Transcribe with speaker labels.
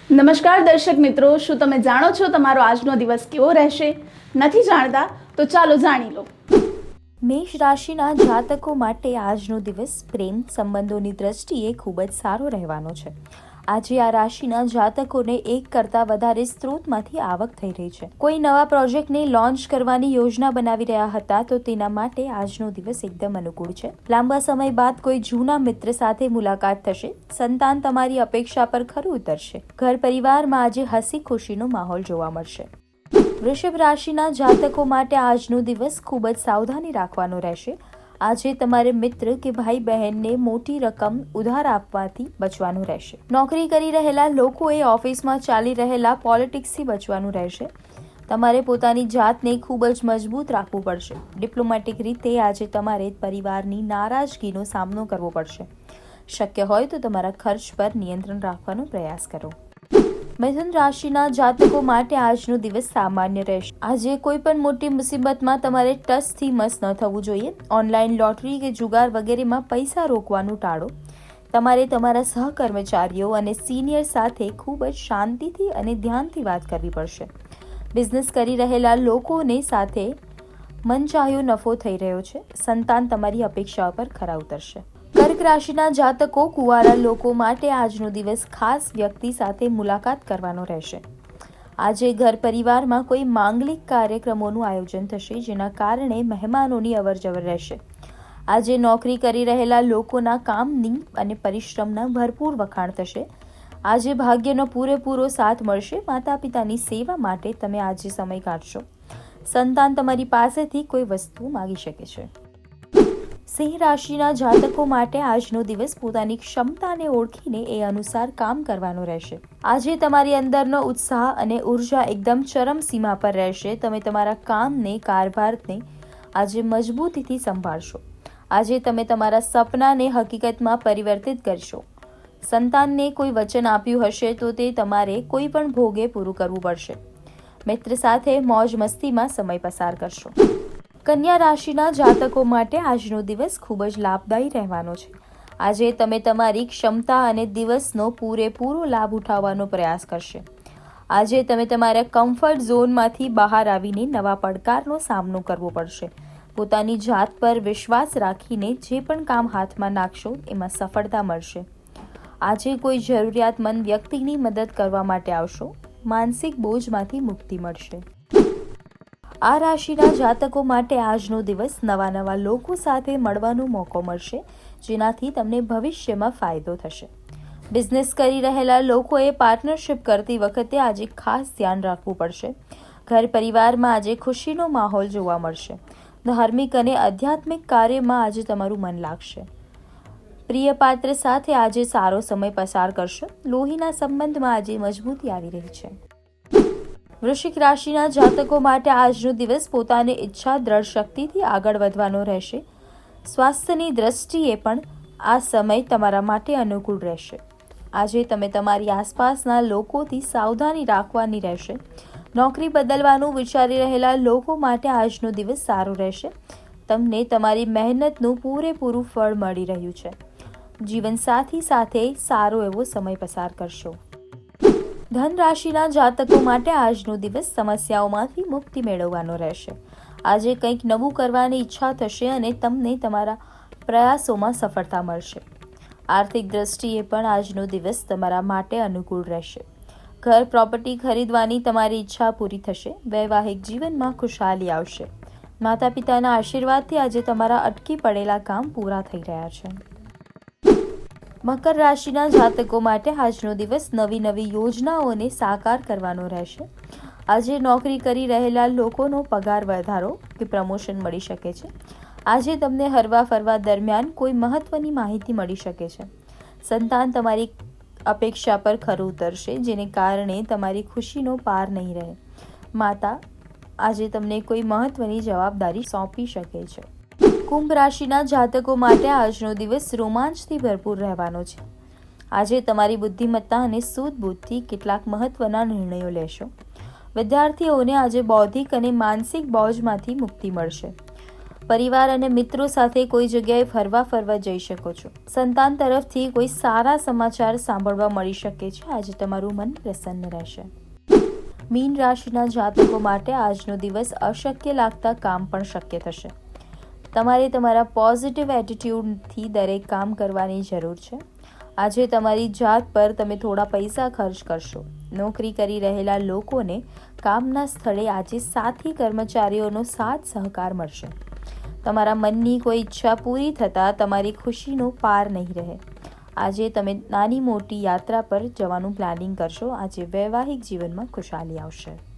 Speaker 1: નમસ્કાર દર્શક મિત્રો, શું તમે જાણો છો તમારો આજનો દિવસ કેવો રહેશે? નથી જાણતા તો ચાલો જાણી લો.
Speaker 2: મેષ રાશિના જાતકો માટે આજનો દિવસ પ્રેમ સંબંધોની દ્રષ્ટિએ ખૂબ જ સારો રહેવાનો છે. આજે આ રાશિના જાતકોને એક કરતાં વધારે સ્ત્રોતમાંથી આવક થઈ રહી છે. કોઈ નવા પ્રોજેક્ટને લોન્ચ કરવાની યોજના બનાવી રહ્યા હતા તો તેના માટે આજનો દિવસ એકદમ અનુકૂળ છે. લાંબા સમય બાદ કોઈ જૂના મિત્ર સાથે મુલાકાત થશે. સંતાન તમારી અપેક્ષા પર ખરું ઉતરશે. ઘર પરિવારમાં આજે હસી ખુશીનો માહોલ જોવા મળશે. વૃષભ રાશિના જાતકો માટે આજનો દિવસ ખૂબ જ સાવધાની રાખવાનો રહેશે. આજે તમારે મિત્ર કે ભાઈ બહેનને મોટી રકમ ઉધાર આપવાથી બચવાનું રહેશે. નોકરી કરી રહેલા લોકોએ ઓફિસમાં ચાલી રહેલા પોલિટિક્સથી બચવાનું રહેશે. તમારે પોતાની જાતને ખૂબ જ મજબૂત રાખવું પડશે. ડિપ્લોમેટિક રીતે આજે તમારે પરિવારની નારાજગીનો સામનો કરવો પડશે. શક્ય હોય તો તમારા ખર્ચ પર નિયંત્રણ રાખવાનો પ્રયાસ કરો. મિથુન રાશિના જાતકો માટે આજનો દિવસ સામાન્ય રહેશે. આજે કોઈ પણ મોટી મુસીબતમાં તમારે ટસથી મસ ન થવું જોઈએ. ઓનલાઈન લોટરી કે જુગાર વગેરેમાં પૈસા રોકવાનું ટાળો. તમારે તમારા સહકર્મચારીઓ અને સિનિયર સાથે ખૂબ જ શાંતિથી અને ધ્યાનથી વાત કરવી પડશે. બિઝનેસ કરી રહેલા લોકોને સાથે મનચાહ્યો નફો થઈ રહ્યો છે. સંતાન તમારી અપેક્ષાઓ પર ખરા ઉતરશે. કર્ક રાશિના જાતકો કુંવારા લોકો માટે આજનો દિવસ ખાસ વ્યક્તિ સાથે મુલાકાત કરવાનો રહેશે. આજે ઘર પરિવારમાં કોઈ માંગલિક કાર્યક્રમોનું આયોજન થશે, જેના કારણે મહેમાનોની અવરજવર રહેશે. આજે નોકરી કરી રહેલા લોકોના કામની અને પરિશ્રમના ભરપૂર વખાણ થશે. આજે ભાગ્યનો પૂરેપૂરો સાથ મળશે. માતા પિતાની સેવા માટે તમે આજે સમય કાઢશો. સંતાન તમારી પાસેથી કોઈ વસ્તુ માગી શકે છે. સિંહ રાશિના જાતકો માટે આજનો દિવસ પોતાની ક્ષમતાને ઓળખીને એ અનુસાર કામ કરવાનો રહેશે. આજે તમારી અંદરનો ઉત્સાહ અને ઉર્જા એકદમ ચરમસીમા પર રહેશે. તમે તમારા કામને કારભારને આજે મજબૂતીથી સંભાળશો. આજે તમે તમારા સપનાને હકીકતમાં પરિવર્તિત કરશો. સંતાનને કોઈ વચન આપ્યું હશે તો તે તમારે કોઈ પણ ભોગે પૂરું કરવું પડશે. મિત્ર સાથે મોજ મસ્તીમાં સમય પસાર કરશો. કન્યા રાશિના જાતકો માટે આજનો દિવસ ખૂબ જ લાભદાયી રહેવાનો છે. આજે તમે તમારી ક્ષમતા અને દિવસનો પૂરેપૂરો લાભ ઉઠાવવાનો પ્રયાસ કરશે. આજે તમે તમારા કમ્ફર્ટ ઝોનમાંથી બહાર આવીને નવા પડકારનો સામનો કરવો પડશે. પોતાની જાત પર વિશ્વાસ રાખીને જે પણ કામ હાથમાં નાખશો એમાં સફળતા મળશે. આજે કોઈ જરૂરિયાતમંદ વ્યક્તિની મદદ કરવા માટે આવશો. માનસિક બોજમાંથી મુક્તિ મળશે. આ રાશિના જાતકો માટે આજનો દિવસ નવા લોકો સાથે મળવાનો મોકો મળશે, જેનાથી તમને ભવિષ્યમાં ફાયદો થશે. બિઝનેસ કરી રહેલા લોકોએ પાર્ટનરશિપ કરતી વખતે આજે ખાસ ધ્યાન રાખવું પડશે. ઘર પરિવારમાં આજે ખુશીનો માહોલ જોવા મળશે. ધાર્મિક અને આધ્યાત્મિક કાર્યમાં આજે તમારું મન લાગશે. પ્રિય પાત્ર સાથે આજે સારો સમય પસાર કરશો. લોહીના સંબંધમાં આજે મજબૂતી આવી રહી છે. વૃશ્ચિક રાશિના જાતકો માટે આજનો દિવસ પોતાની ઈચ્છા દ્રઢ શક્તિથી આગળ વધવાનો રહેશે. સ્વાસ્થ્યની દ્રષ્ટિએ પણ આ સમય તમારા માટે અનુકૂળ રહેશે. આજે તમે તમારી આસપાસના લોકોથી સાવધાની રાખવાની રહેશે. નોકરી બદલવાનું વિચારી રહેલા લોકો માટે આજનો દિવસ સારો રહેશે. તમને તમારી મહેનતનું પૂરેપૂરું ફળ મળી રહ્યું છે. જીવનસાથી સાથે સારો એવો સમય પસાર કરશો. ધન રાશિના જાતકો માટે આજનો દિવસ સમસ્યાઓમાંથી મુક્તિ મેળવવાનો રહેશે. આજે કંઈક નવું કરવાની ઈચ્છા થશે અને તમને તમારા પ્રયાસોમાં સફળતા મળશે. આર્થિક દ્રષ્ટિએ પણ આજનો દિવસ તમારા માટે અનુકૂળ રહેશે. ઘર પ્રોપર્ટી ખરીદવાની તમારી ઈચ્છા પૂરી થશે. વૈવાહિક જીવનમાં ખુશહાલી આવશે. માતા પિતાના આશીર્વાદથી આજે તમારા અટકી પડેલા કામ પૂરા થઈ રહ્યા છે. મકર રાશિના જાતકો માટે આજનો દિવસ નવી યોજનાઓને સાકાર કરવાનો રહેશે. આજે નોકરી કરી રહેલા લોકોનો પગાર વધારો કે પ્રમોશન મળી શકે છે. આજે તમને હરવા ફરવા દરમિયાન કોઈ મહત્વની માહિતી મળી શકે છે. સંતાન તમારી અપેક્ષા પર ખરું ઉતરશે, જેને કારણે તમારી ખુશીનો પાર નહીં રહે. માતા આજે તમને કોઈ મહત્વની જવાબદારી સોંપી શકે છે. કુંભ રાશિના જાતકો માટે આજનો દિવસ રોમાંચથી ભરપૂર રહેવાનો છે. આજે તમારી બુદ્ધિમત્તા અને સૂઝબૂછથી કેટલાક મહત્વના નિર્ણયો લેશો. વિદ્યાર્થીઓને આજે બૌદ્ધિક અને માનસિક બોજમાંથી મુક્તિ મળશે. પરિવાર અને મિત્રો સાથે કોઈ જગ્યાએ ફરવા જઈ શકો છો. સંતાન તરફથી કોઈ સારા સમાચાર સાંભળવા મળી શકે છે. આજે તમારું મન પ્રસન્ન રહેશે. મીન રાશિના જાતકો માટે આજનો દિવસ અશક્ય લાગતા કામ પણ શક્ય થશે. તમારે તમારા પોઝિટિવ એટીટ્યૂડથી દરેક કામ કરવાની જરૂર છે. આજે તમારી જાત પર તમે થોડા પૈસા ખર્ચ કરશો. નોકરી કરી રહેલા લોકોને કામના સ્થળે આજે સાથી કર્મચારીઓનો સાથ સહકાર મળશે. તમારા મનની કોઈ ઈચ્છા પૂરી થતાં તમારી ખુશીનો પાર નહીં રહે. આજે તમે નાની મોટી યાત્રા પર જવાનું પ્લાનિંગ કરશો. આજે વૈવાહિક જીવનમાં ખુશાલી આવશે.